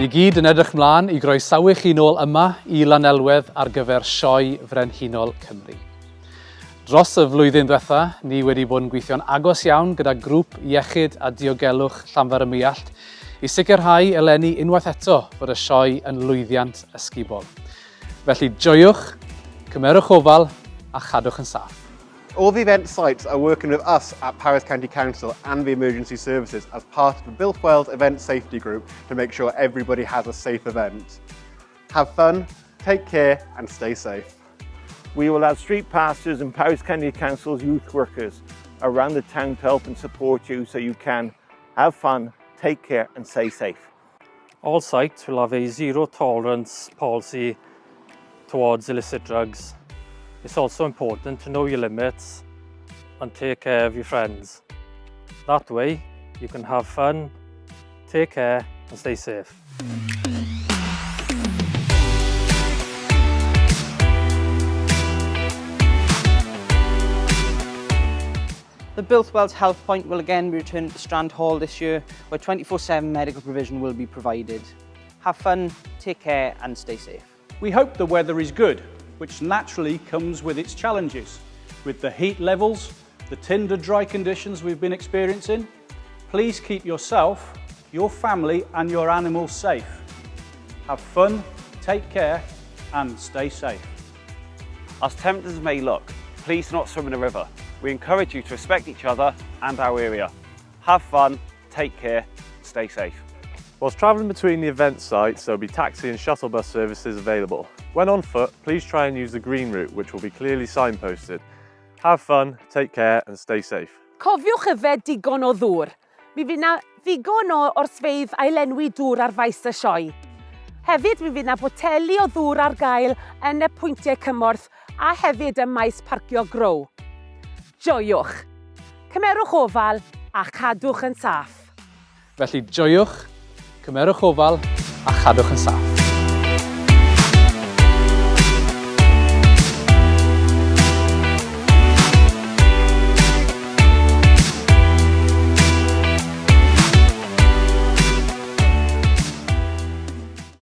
Ni gyd yn edrych mlaen i groesawu chi nôl yma i Lanelwedd ar gyfer sioe Frenhinol Cymru. Dros y flwyddyn diwetha, ni wedi bod yn gweithio'n agos iawn gyda Grŵp Iechyd a Diogelwch Llanfair-ym-Muallt i sicrhau eleni unwaith eto fod y sioe yn lwyddiant ysgubol. Felly joiwch, cymerwch ofal a chadwch yn saff. All the event sites are working with us at Powys County Council and the Emergency Services as part of the Llanfair-ym-Muallt Event Safety Group to make sure everybody has a safe event. Have fun, take care and stay safe. We will have street pastors and Powys County Council's youth workers around the town to help and support you so you can have fun, take care and stay safe. All sites will have a zero tolerance policy towards illicit drugs. It's also important to know your limits and take care of your friends. That way you can have fun, take care and stay safe. The Llanfair-ym-Muallt Health Point will again be returned to Strand Hall this year, where 24/7 medical provision will be provided. Have fun, take care and stay safe. We hope the weather is good, which naturally comes with its challenges. With the heat levels, the tinder dry conditions we've been experiencing, please keep yourself, your family and your animals safe. Have fun, take care and stay safe. As tempting as it may look, please do not swim in the river. We encourage you to respect each other and our area. Have fun, take care, stay safe. Whilst travelling between the event sites, there will be taxi and shuttle bus services available. When on foot, please try and use the green route, which will be clearly signposted. Have fun, take care and stay safe. Cofiwch yfed digon o ddŵr. Mi fydd na ddigon o orsfeidd a'i lenwi dŵr ar faes y sioe. Hefyd mi fydd na boteli o ddŵr ar gael yn y pwyntiau cymorth a hefyd ym maes parcio Grow. Joiwch, cymerwch ofal a chadwch yn saff. Felly joiwch, cymerwch ofal a chadwch yn saff.